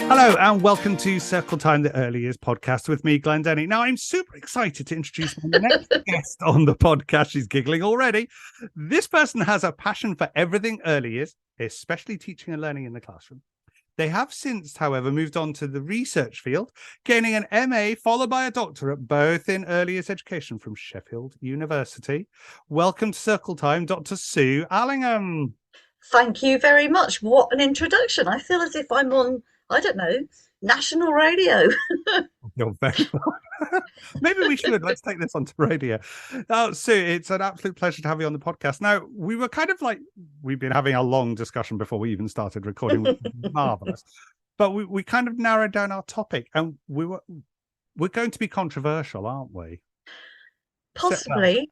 Hello and welcome to Circle Time, the Early Years podcast with me, Glenn Denny. Now, I'm super excited to introduce my next guest on the podcast. She's giggling already. This person has a passion for everything early years, especially teaching and learning in the classroom. They have since, however, moved on to the research field, gaining an MA followed by a doctorate, both in early years education from Sheffield University. Welcome to Circle Time, Dr Sue Allingham. Thank you very much. What an introduction. I feel as if I'm on, I don't know, national radio. You're very welcome. Maybe we should. Let's take this onto radio. Sue, it's an absolute pleasure to have you on the podcast. Now, we were kind of like, we've been having a long discussion before we even started recording, which is marvelous. But we kind of narrowed down our topic, and we're going to be controversial, aren't we? Possibly.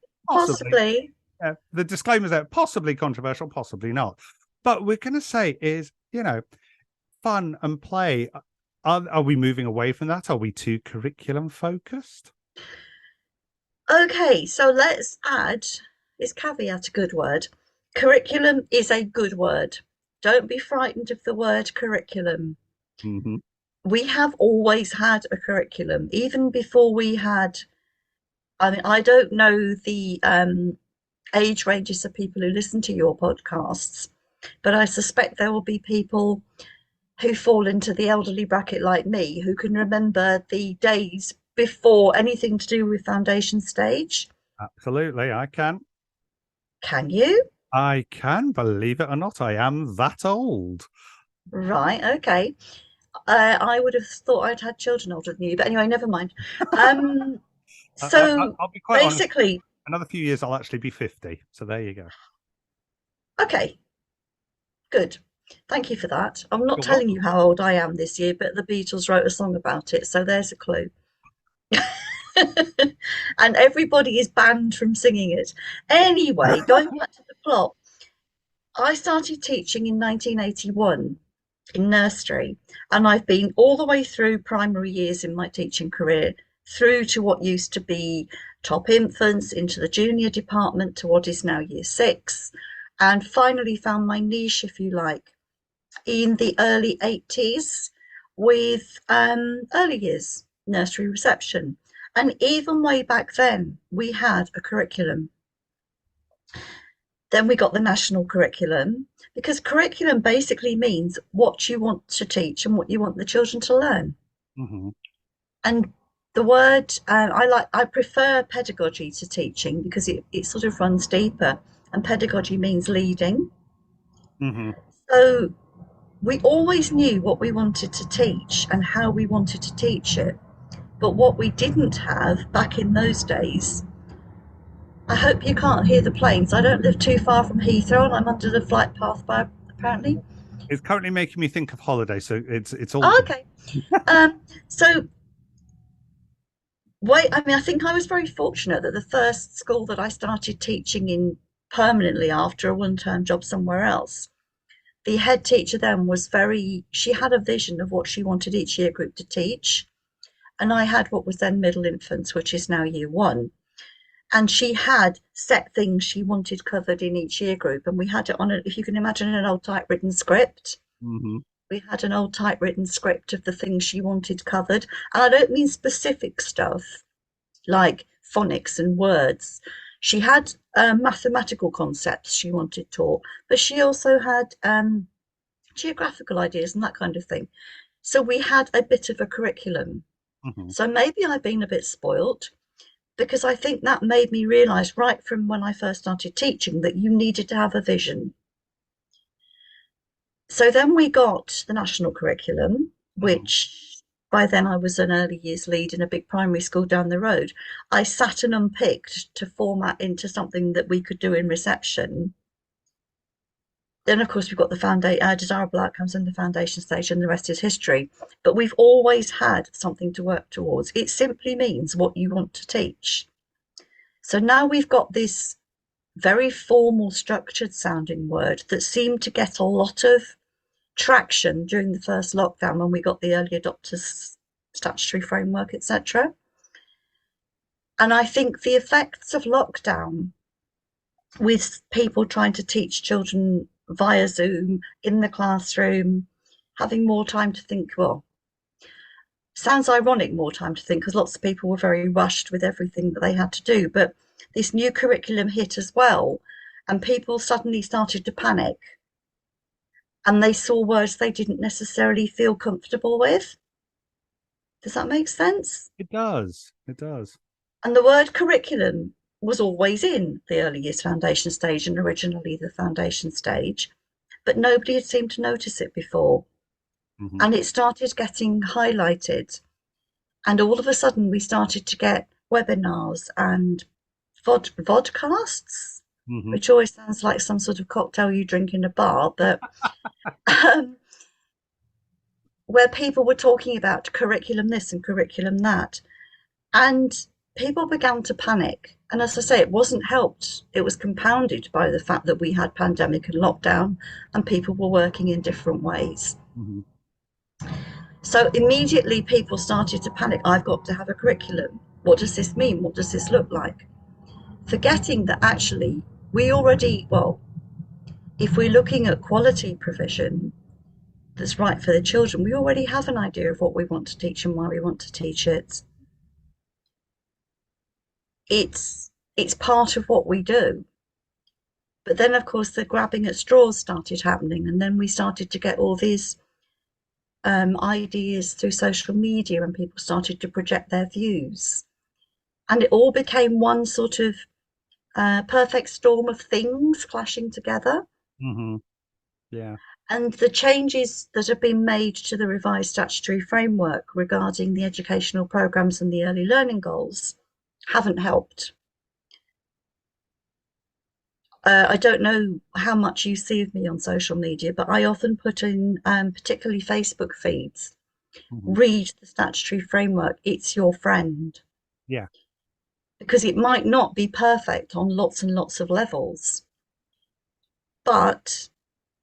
The disclaimer's there, possibly controversial, possibly not. But we're going to say is, fun and play. Are we moving away from that? Are we too curriculum focused? Okay, so let's add, is caveat a good word? Curriculum is a good word. Don't be frightened of the word curriculum. Mm-hmm. We have always had a curriculum, even before we had, I don't know the age ranges of people who listen to your podcasts, but I suspect there will be people who fall into the elderly bracket like me, who can remember the days before anything to do with foundation stage. Absolutely, I can. Can you? I can, believe it or not. I am that old. Right, okay. I would have thought I'd had children older than you, but anyway, never mind. So I'll be quite basically, honest, another few years I'll actually be 50. So there you go. Okay, good. Thank you for that. I'm not telling you how old I am this year, but the Beatles wrote a song about it, so there's a clue. And everybody is banned from singing it. Anyway, going back to the plot, I started teaching in 1981 in nursery, and I've been all the way through primary years in my teaching career, through to what used to be top infants, into the junior department, to what is now year 6, and finally found my niche, if you like, in the early 80s with early years nursery reception. And even way back then, we had a curriculum. Then we got the national curriculum, because curriculum basically means what you want to teach and what you want the children to learn. Mm-hmm. And the word, I prefer pedagogy to teaching, because it sort of runs deeper, and pedagogy means leading. Mm-hmm. So we always knew what we wanted to teach and how we wanted to teach it. But what we didn't have back in those days, I hope you can't hear the planes. I don't live too far from Heathrow, and I'm under the flight path by, apparently. It's currently making me think of holiday, so it's all okay. So I think I was very fortunate that the first school that I started teaching in permanently after a one-term job somewhere else, the head teacher then was she had a vision of what she wanted each year group to teach. And I had what was then middle infants, which is now year 1. And she had set things she wanted covered in each year group. And we had it on, if you can imagine, an old typewritten script. Mm-hmm. We had an old typewritten script of the things she wanted covered. And I don't mean specific stuff like phonics and words. She had mathematical concepts she wanted taught, but she also had geographical ideas and that kind of thing. So we had a bit of a curriculum. Mm-hmm. So maybe I've been a bit spoilt, because I think that made me realise right from when I first started teaching that you needed to have a vision. So then we got the national curriculum, which by then I was an early years lead in a big primary school down the road. I sat and unpicked to format into something that we could do in reception. Then, of course, we've got the desirable outcomes and the foundation stage, and the rest is history. But we've always had something to work towards. It simply means what you want to teach. So now we've got this very formal, structured sounding word that seemed to get a lot of traction during the first lockdown when we got the early adopters statutory framework, etc. And I think the effects of lockdown with people trying to teach children via Zoom in the classroom, having more time to think. Well, sounds ironic, more time to think, because lots of people were very rushed with everything that they had to do. But this new curriculum hit as well, and people suddenly started to panic, and they saw words they didn't necessarily feel comfortable with. Does that make sense? It does. It does. And the word curriculum was always in the early years foundation stage and originally the foundation stage, but nobody had seemed to notice it before. Hmm. And it started getting highlighted. And all of a sudden, we started to get webinars and vodcasts, Hmm. which always sounds like some sort of cocktail you drink in a bar, but um, where people were talking about curriculum this and curriculum that. And people began to panic. And as I say, it wasn't helped. It was compounded by the fact that we had pandemic and lockdown and people were working in different ways. Hmm. So immediately people started to panic. I've got to have a curriculum. What does this mean? What does this look like? Forgetting that actually we already, well, if we're looking at quality provision that's right for the children, we already have an idea of what we want to teach and why we want to teach it. It's part of what we do. But then, of course, the grabbing at straws started happening, and then we started to get all these ideas through social media, and people started to project their views, and it all became one sort of perfect storm of things clashing together. Hmm. Yeah. And the changes that have been made to the revised statutory framework regarding the educational programmes and the early learning goals haven't helped. I don't know how much you see of me on social media, but I often put in, particularly Facebook feeds, Hmm. read the statutory framework, it's your friend. Yeah. Because it might not be perfect on lots and lots of levels, but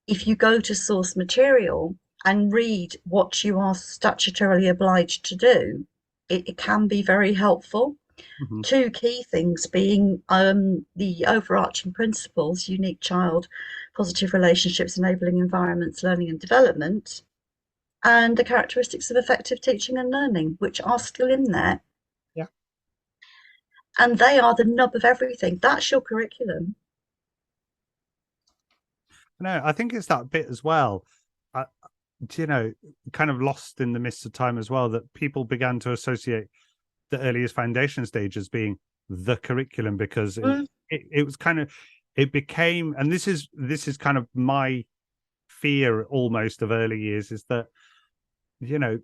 if you go to source material and read what you are statutorily obliged to do, it can be very helpful. Hmm. Two key things being the overarching principles: unique child, positive relationships, enabling environments, learning and development, and the characteristics of effective teaching and learning, which are still in there. Yeah. And they are the nub of everything. That's your curriculum. No, I think it's that bit as well. Uh, you know, kind of lost in the midst of time as well, that people began to associate the earliest foundation stage as being the curriculum, because Mm, it was kind of, it became, and this is kind of my fear almost of early years, is that,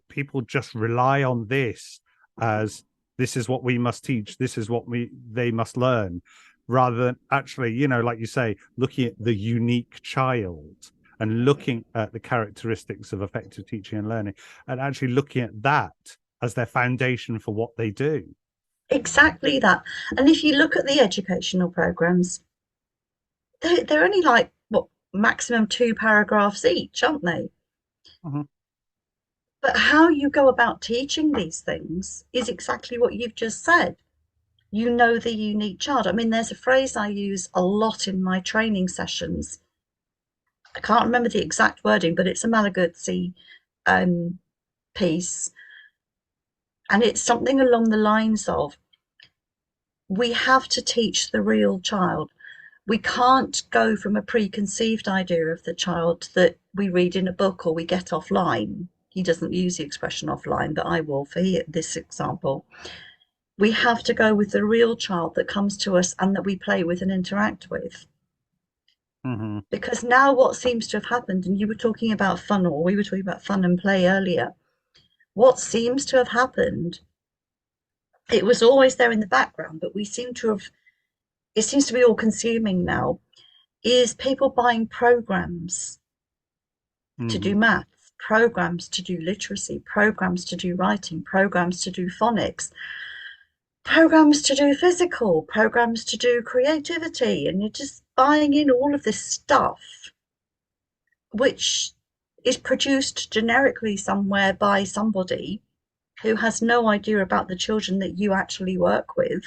people just rely on this as, this is what we must teach, this is what they must learn, rather than actually, like you say, looking at the unique child and looking at the characteristics of effective teaching and learning, and actually looking at that as their foundation for what they do. exactly that. And if you look at the educational programs, they're only like, what, maximum 2 paragraphs each, aren't they? Mm-hmm. But how you go about teaching these things is exactly what you've just said. You know the unique child. I mean, there's a phrase I use a lot in my training sessions. I can't remember the exact wording, but it's a Malaguzzi um, piece. And it's something along the lines of, we have to teach the real child. We can't go from a preconceived idea of the child that we read in a book or we get offline. He doesn't use the expression offline, but I will for this example. We have to go with the real child that comes to us and that we play with and interact with. Mm-hmm. Because now what seems to have happened, and you were talking about fun, or we were talking about fun and play earlier, what seems to have happened, it was always there in the background, but we seem to have, it seems to be all consuming now, is people buying programs to Mm-hmm. do maths, programs to do literacy, programs to do writing, programs to do phonics, programs to do physical, programs to do creativity, and you're just buying in all of this stuff, which is produced generically somewhere by somebody who has no idea about the children that you actually work with.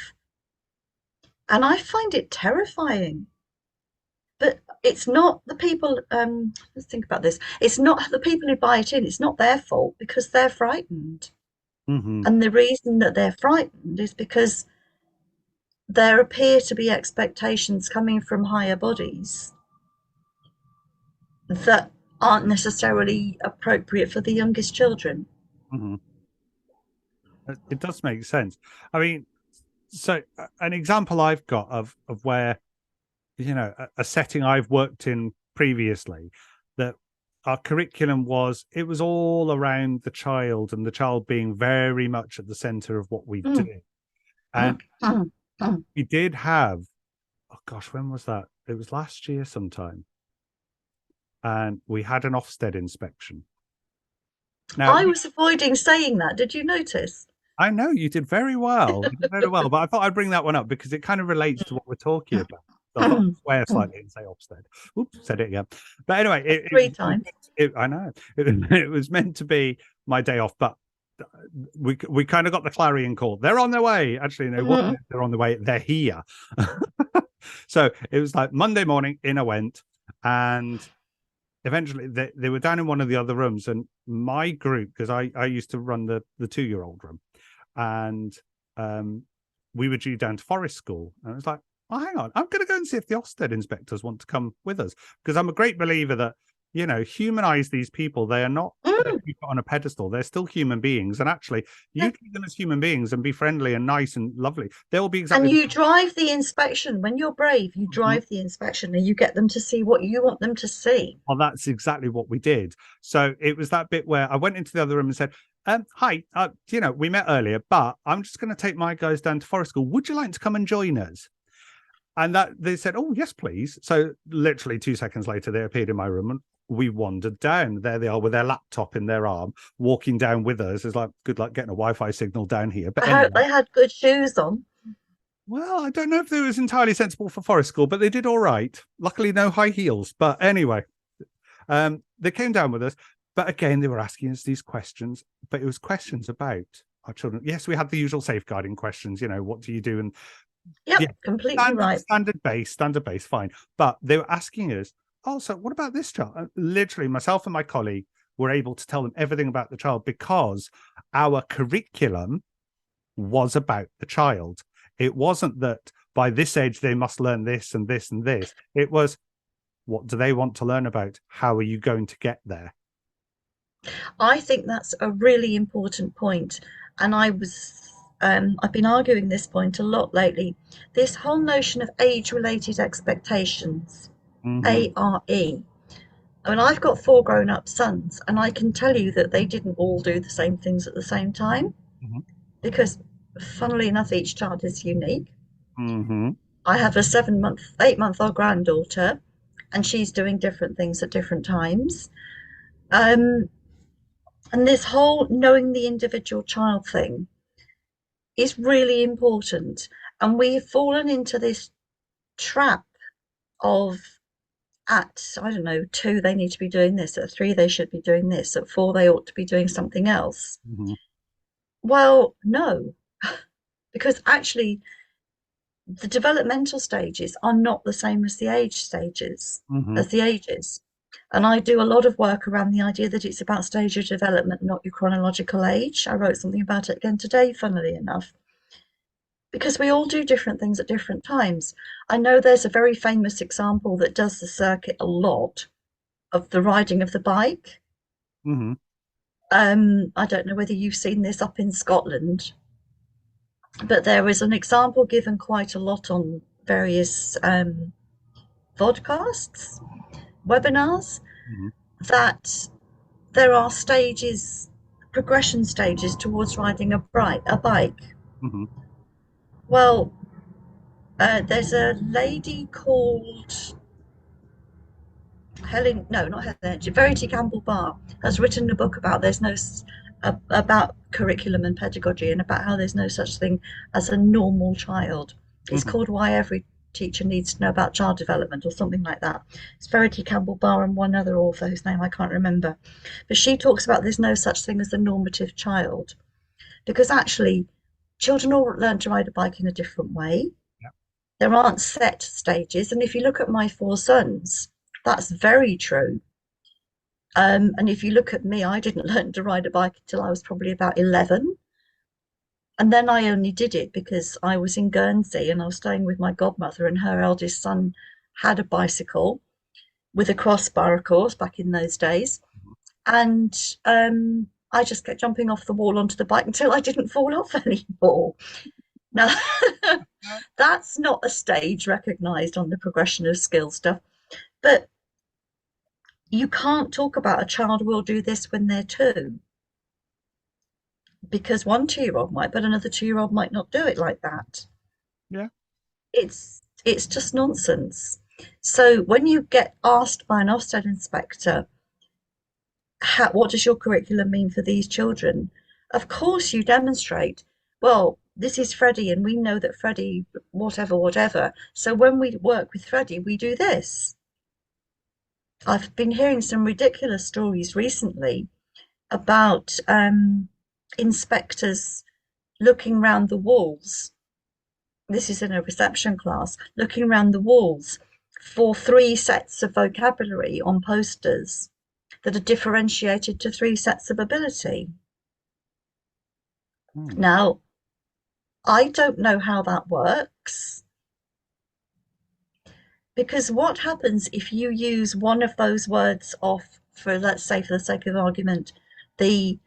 And I find it terrifying. but it's not the people. Let's think about this. It's not the people who buy it in. It's not their fault because they're frightened, Hmm. and the reason that they're frightened is because there appear to be expectations coming from higher bodies that aren't necessarily appropriate for the youngest children. Hmm. It does make sense. I mean, so an example I've got of where, a setting I've worked in previously, that our curriculum it was all around the child and the child being very much at the center of what we do. Mm, And mm, mm, mm. we did have, oh gosh, when was that? It was last year sometime. And we had an Ofsted inspection. Now, I was avoiding saying that. Did you notice? I know you did very well. You did very well, but I thought I'd bring that one up because it kind of relates to what we're talking about. So I thought I'd swear slightly and say Ofsted. Oops, said it again. But anyway, Three times. I know it was meant to be my day off, but we kind of got the clarion call. They're on their way. Actually, no, Mm. they're on the way. They're here. So it was like Monday morning. In I went, and eventually they were down in one of the other rooms, and my group, because I used to run the 2-year-old room, and we were due down to forest school, and I was like, oh, hang on, I'm going to go and see if the Ofsted inspectors want to come with us, because I'm a great believer that humanize these people. They are not Mm. put on a pedestal. They're still human beings, and actually Yeah. you treat them as human beings and be friendly and nice and lovely, they will be And exactly you drive the inspection. When you're brave, you the. drive the inspection and you get them to see what you want them to see. Well, that's exactly what we did. So it was that bit where I went into the other room and said, hi, we met earlier, but I'm just going to take my guys down to forest school. Would you like to come and join us? And that they said, oh, yes, please. So literally 2 seconds later, they appeared in my room and we wandered down. There they are with their laptop in their arm, walking down with us. It's like, good luck getting a Wi-Fi signal down here. But I hope anyway, they had good shoes on. well, I don't know if it was entirely sensible for forest school, but they did all right. Luckily, no high heels. But anyway, they came down with us, but again, they were asking us these questions, but it was questions about our children. Yes, we had the usual safeguarding questions, what do you do? And Yep, yeah, completely right. standard base, fine. But they were asking us, oh, so what about this child? And literally, myself and my colleague were able to tell them everything about the child because our curriculum was about the child. It wasn't that by this age they must learn this and this and this. It was, what do they want to learn about? How are you going to get there? I think that's a really important point, and I've been arguing this point a lot lately. This whole notion of age-related expectations, Mm-hmm. ARE. I mean, I've got 4 grown-up sons, and I can tell you that they didn't all do the same things at the same time Mm-hmm. because, funnily enough, each child is unique. Mm-hmm. I have a 8-month-old granddaughter, and she's doing different things at different times. Um, and this whole knowing the individual child thing is really important. And we've fallen into this trap of at, I don't know, 2, they need to be doing this. At 3, they should be doing this. At 4, they ought to be doing something else. Mm-hmm. Well, no, because actually, the developmental stages are not the same as the age stages, Mm-hmm. as the ages. And I do a lot of work around the idea that it's about stage of development, not your chronological age. I wrote something about it again today, funnily enough, because we all do different things at different times. I know there's a very famous example that does the circuit a lot of the riding of the bike. Mm-hmm. I don't know whether you've seen this up in Scotland, but there is an example given quite a lot on various vodcasts, webinars, Mm-hmm. that there are stages, progression stages towards riding a bike. Mm-hmm. Well, there's a lady called Helen, no, not Helen, Verity Campbell Barr has written a book about about curriculum and pedagogy and about how there's no such thing as a normal child. It's Mm-hmm. called Why Every Teacher Needs to Know About Child Development or something like that. It's Verity Campbell Barr and one other author whose name I can't remember. But she talks about there's no such thing as a normative child because actually children all learn to ride a bike in a different way. Yeah. There aren't set stages. And if you look at my four sons, that's very true. And if you look at me, I didn't learn to ride a bike until I was probably about 11. And then I only did it because I was in Guernsey and I was staying with my godmother, and her eldest son had a bicycle with a crossbar, of course, back in those days. And I just kept jumping off the wall onto the bike until I didn't fall off anymore. Now, that's not a stage recognized on the progression of skill stuff, but you can't talk about a child will do this when they're two, because one 2 year old might, but another 2 year old might not do it like that. Yeah. It's just nonsense. So when you get asked by an Ofsted inspector, what does your curriculum mean for these children? Of course, you demonstrate, well, this is Freddie, and we know that Freddie, whatever, whatever. So when we work with Freddie, we do this. I've been hearing some ridiculous stories recently about inspectors looking round the walls. This is in a reception class, looking around the walls for 3 sets of vocabulary on posters that are differentiated to 3 sets of ability. Now, I don't know how that works, because what happens if you use one of those words off for, let's say, for the sake of argument, the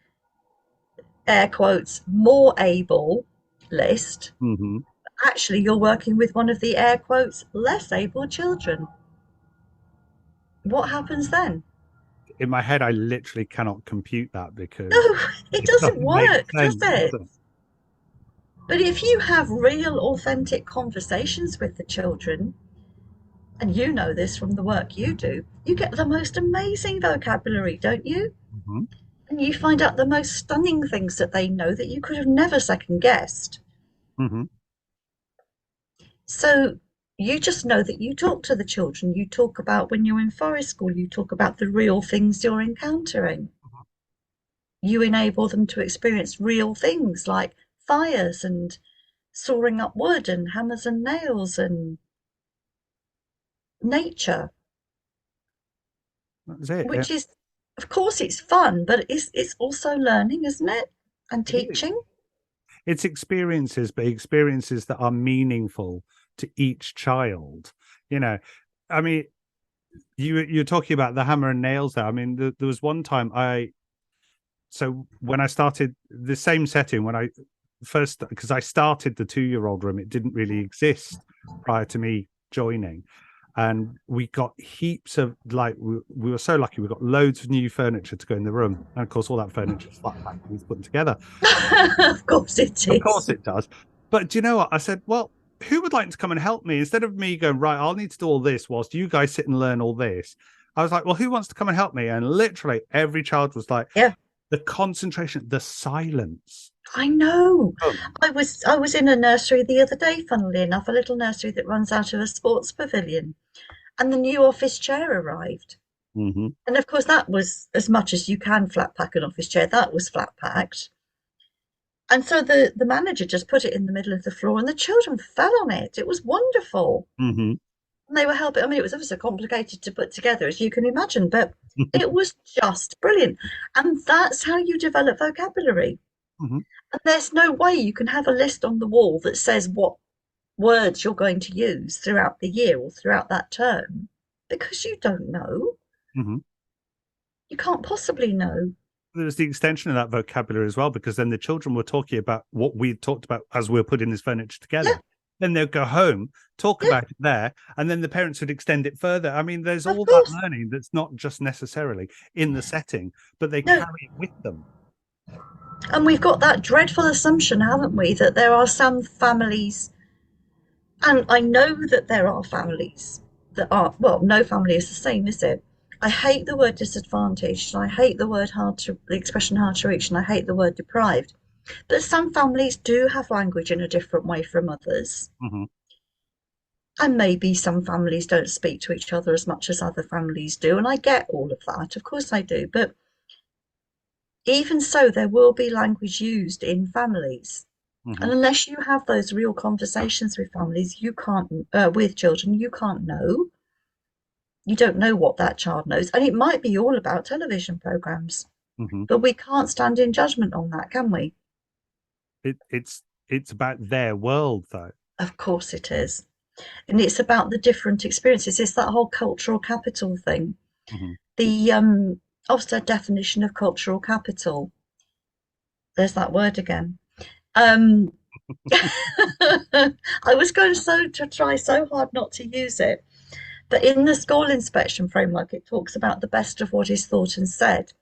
air quotes more able list? Mm-hmm. Actually, you're working with one of the air quotes less able children. What happens then? In my head, I literally cannot compute that because No, it it doesn't doesn't make work, does sense, does it? it? But if you have real, authentic conversations with the children, and you know this from the work you do, you get the most amazing vocabulary, don't you? Mm-hmm. And you find out the most stunning things that they know that you could have never second guessed. Mm-hmm. So you just know that you talk to the children, you talk about when you're in forest school, you talk about the real things you're encountering. You enable them to experience real things like fires and sawing up wood and hammers and nails and nature, That's it. which is, of course, it's fun, but it's also learning, isn't it? And It is. teaching. It's experiences, but experiences that are meaningful to each child. You know, I mean, you're talking about the hammer and nails there. I mean, there was one time so when I started the same setting, when I first, because I started the 2 year old room, it didn't really exist prior to me joining. And we got heaps of, like, we were so lucky, we got loads of new furniture to go in the room. And of course, all that furniture is flat packed and put together. Of course it Of is. course it does. But do you know what? I said, well, who would like to come and help me? Instead of me going, right, I'll need to do all this whilst you guys sit and learn all this. I was like, well, who wants to come and help me? And literally every child was like, Yeah, the concentration, the silence. I know. Oh. I was in a nursery the other day, funnily enough, a little nursery that runs out of a sports pavilion, and the new office chair arrived. Mm-hmm. And of course, that was as much as you can flat pack an office chair. That was flat packed. And so the manager just put it in the middle of the floor, and the children fell on it. It was wonderful. Mm-hmm. And they were helping. I mean, it was ever so complicated to put together, as you can imagine, but it was just brilliant. And that's how you develop vocabulary. Mm-hmm. And there's no way you can have a list on the wall that says what words you're going to use throughout the year or throughout that term, because you don't know. Mm-hmm. You can't possibly know. There's the extension of that vocabulary as well, because then the children were talking about what we talked about as we were putting this furniture together. Yeah. Then they'll go home, talk Yeah. about it there, and then the parents would extend it further. I mean, there's Of all course. that learning that's not just necessarily in the setting, but they No. carry it with them. And we've got that dreadful assumption, haven't we, that there are some families, and I know that there are families that are, well, no family is the same, is it? I hate the word disadvantaged, and I hate the expression hard to reach, and I hate the word deprived. But some families do have language in a different way from others. Mm-hmm. And maybe some families don't speak to each other as much as other families do. And I get all of that. Of course I do. But even so, there will be language used in families. Hmm. And unless you have those real conversations with families, you can't, with children, you can't know. You don't know what that child knows. And it might be all about television programs, Hmm. but we can't stand in judgment on that, can we? It's about their world, though. Of course it is. And it's about the different experiences. It's that whole cultural capital thing. Hmm. The Ofsted definition of cultural capital, there's that word again. Um, I was going to try so hard not to use it, but in the school inspection framework, it talks about the best of what is thought and said.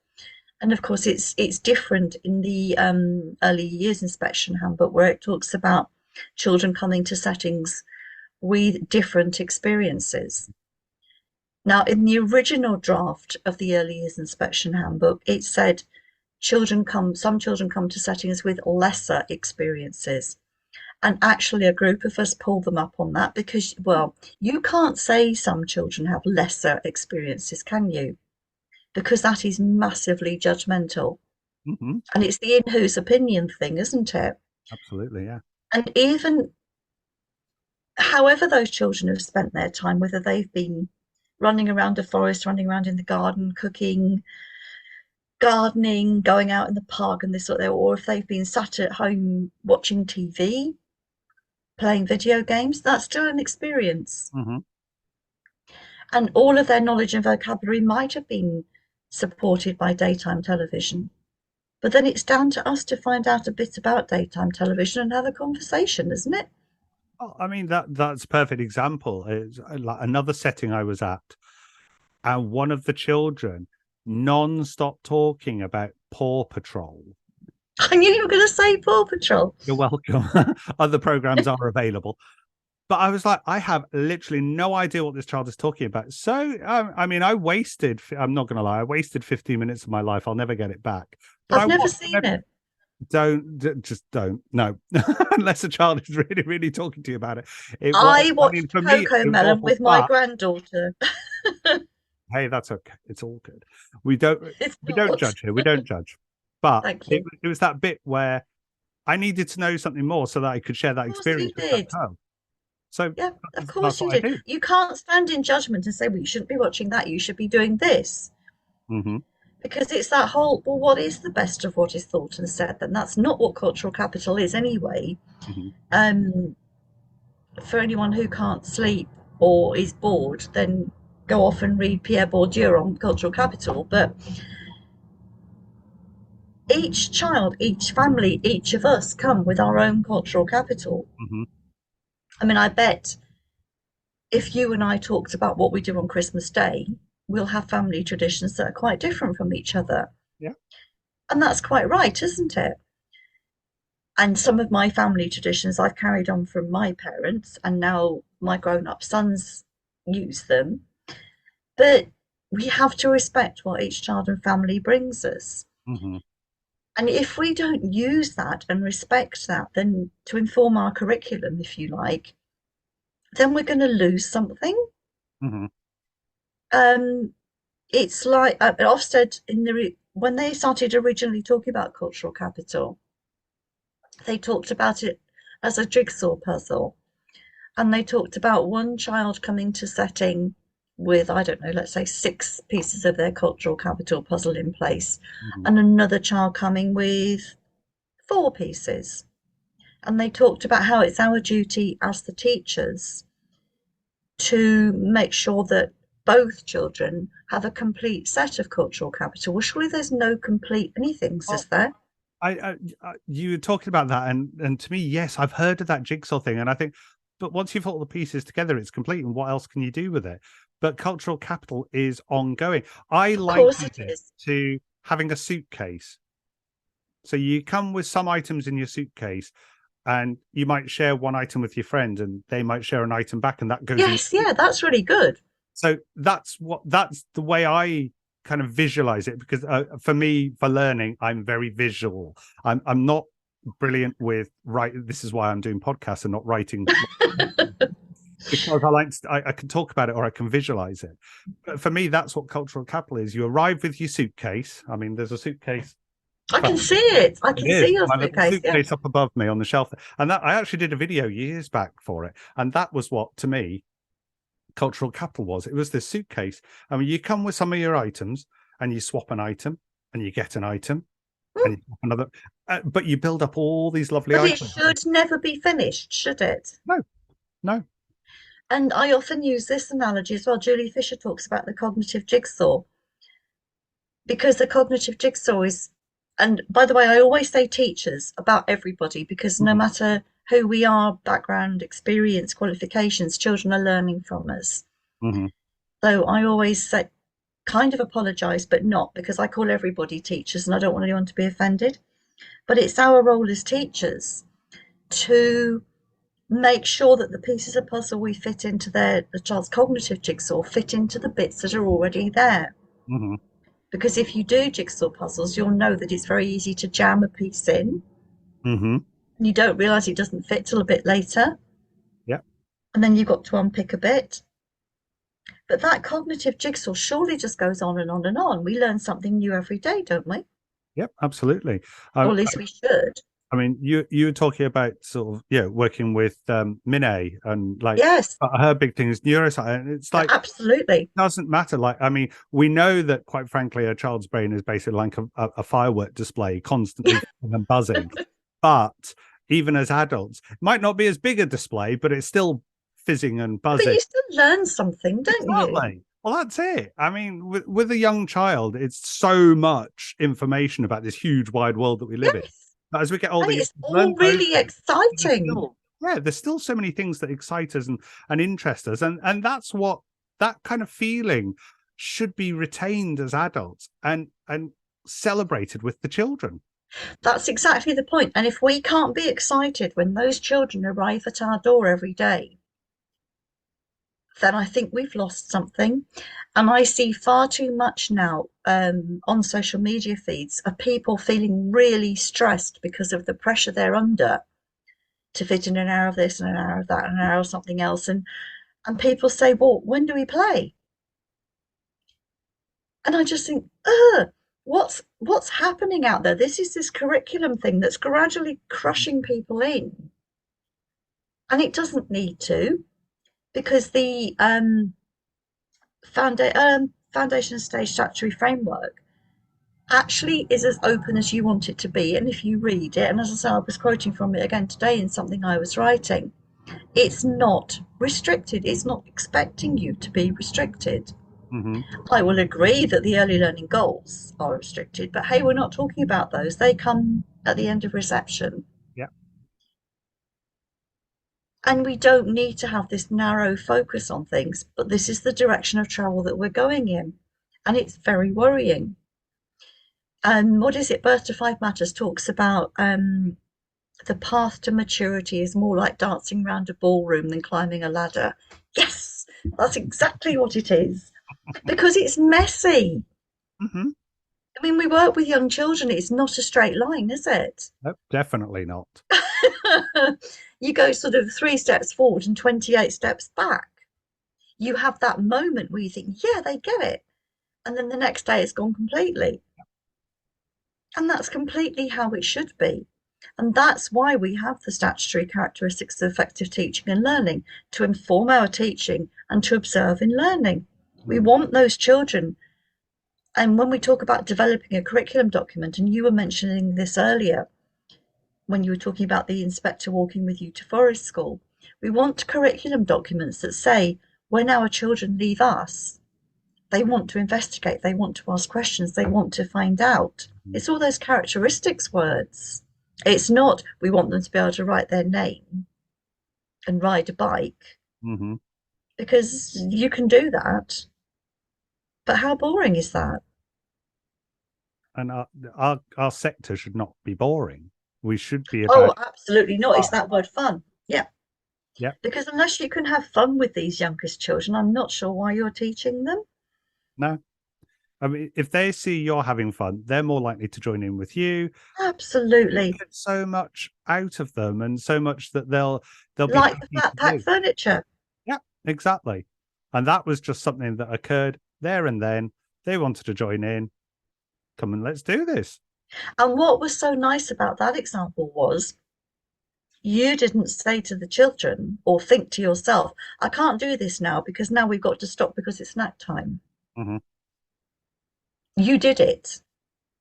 And of course, it's different in the early years inspection handbook, where it talks about children coming to settings with different experiences. Now, in the original draft of the early years inspection handbook, it said some children come to settings with lesser experiences. And actually, a group of us pulled them up on that because, well, you can't say some children have lesser experiences, can you? Because that is massively judgmental. Hmm. And it's the in whose opinion thing, isn't it? Absolutely, yeah. And even however those children have spent their time, whether they've been running around a forest, running around in the garden, cooking, gardening, going out in the park and this sort of, or if they've been sat at home watching TV, playing video games, that's still an experience. Hmm. And all of their knowledge and vocabulary might have been supported by daytime television. But then it's down to us to find out a bit about daytime television and have a conversation, isn't it? Oh, I mean, that's a perfect example. It's like another setting I was at, and one of the children non-stop talking about Paw Patrol. I knew you were going to say Paw Patrol. You're welcome. Other programs are available. But I was like, I have literally no idea what this child is talking about. So, I mean, I'm not going to lie, I wasted 15 minutes of my life. I'll never get it back. But I've never seen it. just don't. No, unless a child is really, really talking to you about it. It was, I I mean, watched for me, Coco it was Melon awful. with my But granddaughter. hey, that's okay. It's all good. We don't, It's we don't not. judge here. We don't judge. But Thank you. it was that bit where I needed to know something more so that I could share that Of course you experience with that did. child. So Yeah, of that's course you what I did. did. You can't stand in judgment and say, well, you shouldn't be watching that. You should be doing this. Hmm. Because it's that whole, well, what is the best of what is thought and said? And that's not what cultural capital is anyway. Hmm. Um, for anyone who can't sleep or is bored, then go off and read Pierre Bourdieu on cultural capital. But each child, each family, each of us come with our own cultural capital. Hmm. I mean, I bet if you and I talked about what we do on Christmas Day, we'll have family traditions that are quite different from each other. Yeah. And that's quite right, isn't it? And some of my family traditions I've carried on from my parents, and now my grown up sons use them. But we have to respect what each child and family brings us. Hmm. And if we don't use that and respect that, then to inform our curriculum, if you like, then we're going to lose something. Hmm. Um, it's like Ofsted when they started originally talking about cultural capital, they talked about it as a jigsaw puzzle, and they talked about one child coming to setting with, I don't know, let's say 6 pieces of their cultural capital puzzle in place, Hmm. and another child coming with 4 pieces. And they talked about how it's our duty as the teachers to make sure that both children have a complete set of cultural capital. Well, surely there's no complete anythings, is Well, there? you were talking about that, and to me, yes, I've heard of that jigsaw thing, and I think, but once you've put all the pieces together, it's complete. And what else can you do with it? But cultural capital is ongoing. I Of course likened it it is. to having a suitcase. So you come with some items in your suitcase, and you might share one item with your friend, and they might share an item back, and that goes in. Yes, yeah, that's really good. So that's the way I kind of visualize it, because for me, for learning, I'm very visual. I'm not brilliant with this is why I'm doing podcasts and not writing, because I can talk about it or I can visualize it. But for me, that's what cultural capital is. You arrive with your suitcase. I mean, there's a suitcase I can see it. I It can is see your my little suitcase. Yeah. suitcase up above me on the shelf, and that I actually did a video years back for it, and that was what to me cultural capital was. It was this suitcase. I mean, you come with some of your items, and you swap an item, and you get an item, and Mm. you swap another, but you build up all these lovely But it items. should never be finished, should it? No, no. And I often use this analogy as well. Julie Fisher talks about the cognitive jigsaw, because the cognitive jigsaw is, and by the way, I always say teachers about everybody, because no Mhm, matter who we are, background, experience, qualifications, children are learning from us. mhm, So I always say, kind of apologize, but not, because I call everybody teachers and I don't want anyone to be offended. But it's our role as teachers to make sure that the pieces of puzzle we fit into the child's cognitive jigsaw fit into the bits that are already there. mhm, Because if you do jigsaw puzzles, you'll know that it's very easy to jam a piece in mhm. and you don't realize it doesn't fit till a bit later. Yeah, And then you've got to unpick a bit. But that cognitive jigsaw surely just goes on and on and on. We learn something new every day, don't we? yep, absolutely. Or at least we should. I mean, you were talking about sort of working with Minnie, and like Yes, her big thing is neuroscience. And it's like absolutely. doesn't matter. Like, I mean, we know that quite frankly, a child's brain is basically like a firework display, constantly and buzzing. But even as adults, it might not be as big a display, but it's still fizzing and But buzzing. you still learn something, don't you? Exactly. Well, that's it. I mean, with a young child, it's so much information about this huge wide world that we live in. Yes. But as we get And older, you it's learn all those really things. There's exciting. still, yeah, there's still so many things that excite us and interest us, and that's what that kind of feeling should be retained as adults and celebrated with the children. That's exactly the point. And if we can't be excited when those children arrive at our door every day, then I think we've lost something. And I see far too much now on social media feeds of people feeling really stressed because of the pressure they're under to fit in an hour of this and an hour of that and an hour of something else. And people say, well, when do we play? And I just think, what's happening out there? This is this curriculum thing that's gradually crushing people in. And it doesn't need to, because the foundation and stage statutory framework actually is as open as you want it to be. And if you read it, and as I say, I was quoting from it again today in something I was writing, it's not restricted. It's not expecting you to be restricted. Mm-hmm. I will agree that the early learning goals are restricted, but hey, we're not talking about those. They come at the end of reception. Yeah. And we don't need to have this narrow focus on things, but this is the direction of travel that we're going in. And it's very worrying. What is it? Birth to Five Matters talks about the path to maturity is more like dancing around a ballroom than climbing a ladder. Yes, that's exactly what it is. Because it's messy. Mm-hmm. I mean, we work with young children. It's not a straight line, is it? Nope, definitely not. You go sort of 3 steps forward and 28 steps back. You have that moment where you think, yeah, they get it. And then the next day it's gone completely. And that's completely how it should be. And that's why we have the statutory characteristics of effective teaching and learning, to inform our teaching and to observe in learning. We want those children. And when we talk about developing a curriculum document, and you were mentioning this earlier, when you were talking about the inspector walking with you to forest school, we want curriculum documents that say when our children leave us, they want to investigate, they want to ask questions, they want to find out. It's all those characteristics words. It's not we want them to be able to write their name and ride a bike, Mm-hmm. because you can do that. But how boring is that? And our sector should not be boring. We should be Oh, about absolutely not. It's that word fun. Yeah. yeah. Because unless you can have fun with these youngest children, I'm not sure why you're teaching them. No, I mean, if they see you're having fun, they're more likely to join in with you. Absolutely. You get so much out of them, and so much that they'll be Like the happy flat to pack do. furniture. Yeah, exactly. And that was just something that occurred there and then. They wanted to join in. Come and let's do this. And what was so nice about that example was you didn't say to the children or think to yourself, I can't do this now because now we've got to stop because it's snack time. Hmm. You did it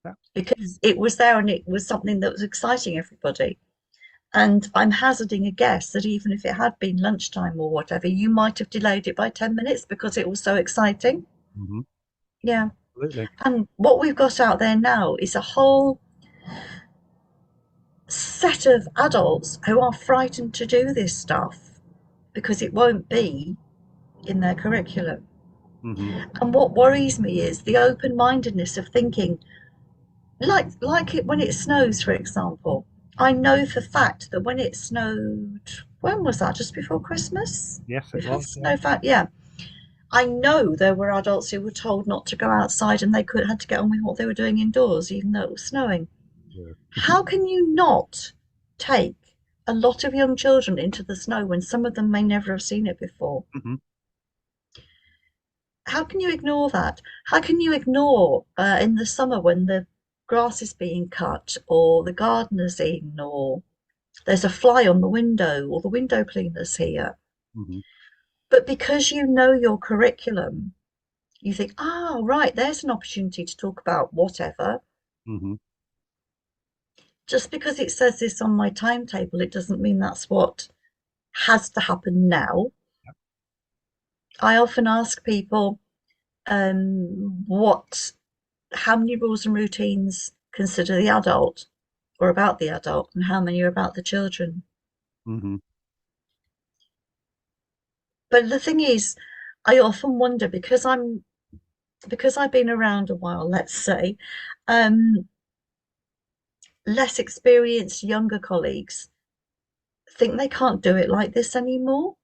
Yeah. because it was there and it was something that was exciting everybody. And I'm hazarding a guess that even if it had been lunchtime or whatever, you might have delayed it by 10 minutes because it was so exciting. Hmm. Yeah. Absolutely. And what we've got out there now is a whole set of adults who are frightened to do this stuff because it won't be in their curriculum. Hmm. And what worries me is the open-mindedness of thinking, like it when it snows, for example. I know for fact that when it snowed, when was that? Just before Christmas? Yes, it We've had was. Yeah. snow fact, yeah. I know there were adults who were told not to go outside and they could had to get on with what they were doing indoors, even though it was snowing. Yeah. How can you not take a lot of young children into the snow when some of them may never have seen it before? Hmm. How can you ignore that? How can you ignore in the summer when the grass is being cut or the gardener's in or there's a fly on the window or the window cleaner's here? Hmm. But because you know your curriculum, you think, oh, right, there's an opportunity to talk about whatever. Hmm. Just because it says this on my timetable, it doesn't mean that's what has to happen now. I often ask people, what, how many rules and routines consider the adult or about the adult, and how many are about the children. Hmm. But the thing is, I often wonder because I've been around a while, let's say, um, less experienced younger colleagues think they can't do it like this anymore.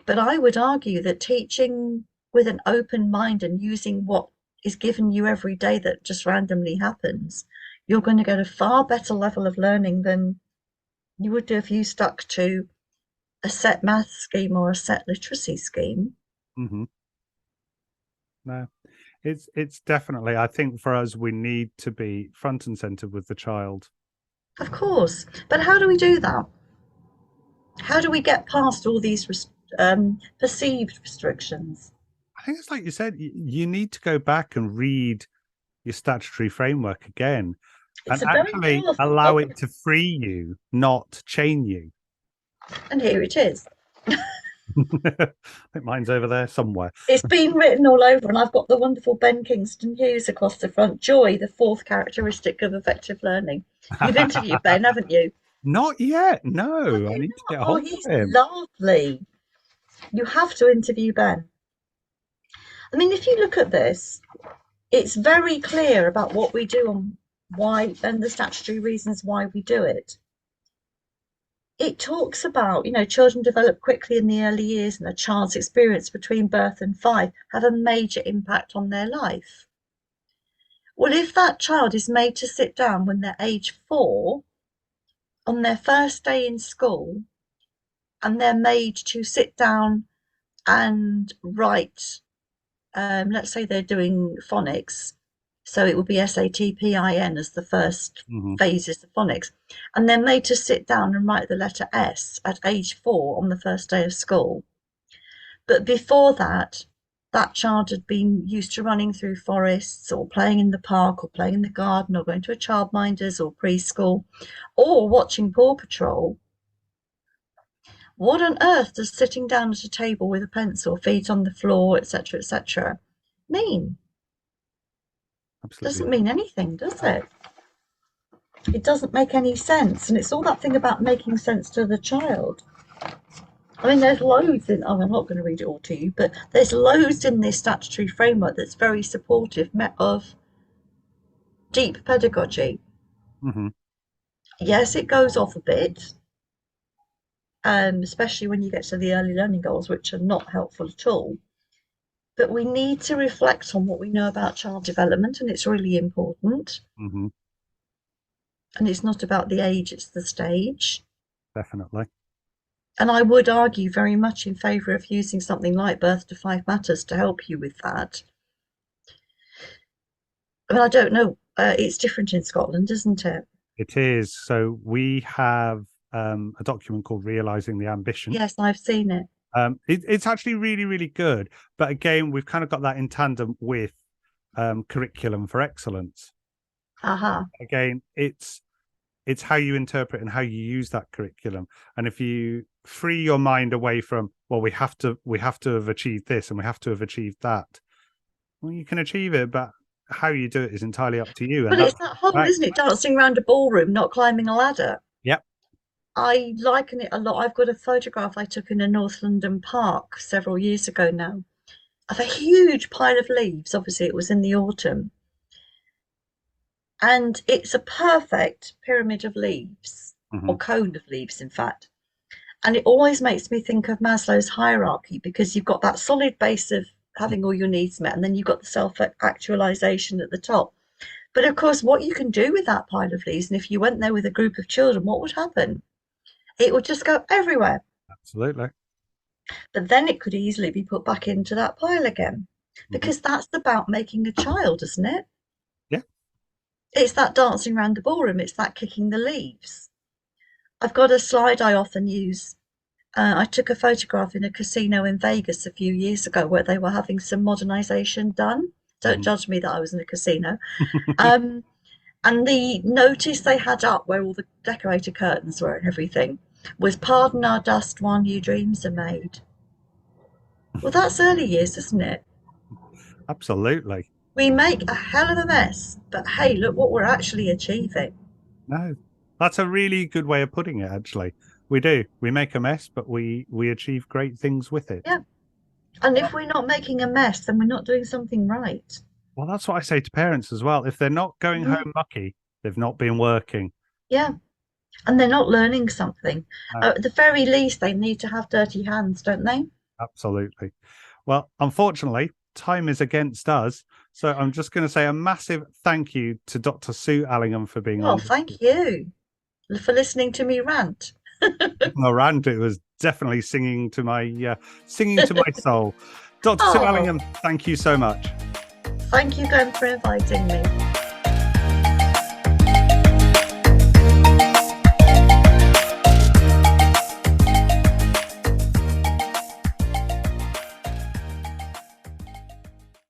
But I would argue that teaching with an open mind and using what is given you every day that just randomly happens, you're going to get a far better level of learning than you would do if you stuck to a set math scheme or a set literacy scheme. Hmm. No, it's definitely. I think for us, we need to be front and center with the child. Of course. But how do we do that? How do we get past all these perceived restrictions? I think it's like you said. You need to go back and read your statutory framework again, It's and a very actually powerful allow book, it to free you, not chain you. and here it is. I think mine's over there somewhere. It's been written all over, and I've got the wonderful Ben Kingston Hughes across the front. Joy, the fourth characteristic of effective learning. You've interviewed Ben, haven't you? Not yet. Have No, I you need to not? get a Oh, hold he's of him. lovely. You have to interview Ben. I mean, if you look at this, it's very clear about what we do and why, and the statutory reasons why we do it. It talks about, children develop quickly in the early years and a child's experience between birth and 5 have a major impact on their life. Well, if that child is made to sit down when they're age 4 on their first day in school and they're made to sit down and write, let's say they're doing phonics, so it would be SATPIN as the first Hmm. phases of phonics, and they're made to sit down and write the letter S at age 4 on the first day of school. But before that, that child had been used to running through forests or playing in the park or playing in the garden or going to a childminder's or preschool or watching Paw Patrol. What on earth does sitting down at a table with a pencil, feet on the floor, etc., mean? Absolutely. Doesn't mean anything, does it? It doesn't make any sense. And it's all that thing about making sense to the child. I mean, there's loads in, oh, I'm not going to read it all to you, but there's loads in this statutory framework that's very supportive of deep pedagogy. Hmm. Yes, it goes off a bit, especially when you get to the early learning goals, which are not helpful at all. But we need to reflect on what we know about child development, and it's really important. Hmm. And it's not about the age, it's the stage. Definitely. And I would argue very much in favour of using something like Birth to 5 Matters to help you with that. I mean, I don't know It's different in Scotland, isn't it? It is. So we have a document called Realising the Ambition. Yes, I've seen it. It's actually really, really good. But again, we've kind of got that in tandem with curriculum for excellence. Aha. Again, it's how you interpret and how you use that curriculum. And if you free your mind away from, well, we have to have achieved this and we have to have achieved that. Well, you can achieve it, but how you do it is entirely up to you. And Well, it's that whole, isn't it? Dancing around a ballroom, not climbing a ladder. Yep. I liken it a lot. I've got a photograph I took in a North London park several years ago now of a huge pile of leaves. Obviously, it was in the autumn. And it's a perfect pyramid of leaves, or cone of leaves, in fact. And it always makes me think of Maslow's hierarchy, because you've got that solid base of having all your needs met, and then you've got the self-actualization at the top. But of course, what you can do with that pile of leaves, and if you went there with a group of children, what would happen? It would just go everywhere. Absolutely. But then it could easily be put back into that pile again, because that's about making a child, isn't it? Yeah. It's that dancing around the ballroom. It's that kicking the leaves. I've got a slide I often use. I took a photograph in a casino in Vegas a few years ago where they were having some modernization done. Don't judge me that I was in a casino. And the notice they had up where all the decorated curtains were and everything was, "Pardon our dust while new dreams are made." Well, that's early years, isn't it? Absolutely. We make a hell of a mess, but hey, look what we're actually achieving. No, that's a really good way of putting it, actually. We do. We make a mess, but we achieve great things with it. Yeah. And if we're not making a mess, then we're not doing something right. Well, that's what I say to parents as well. If they're not going home mucky, they've not been working. Yeah. And they're not learning something. At the very least, they need to have dirty hands, don't they? Absolutely. Well, unfortunately, time is against us. So I'm just going to say a massive thank you to Dr. Sue Allingham for being on. Well, thank you for listening to me rant. No rant, it was definitely singing to my soul. Dr. Sue Allingham, thank you so much. Thank you, Glenn, for inviting me.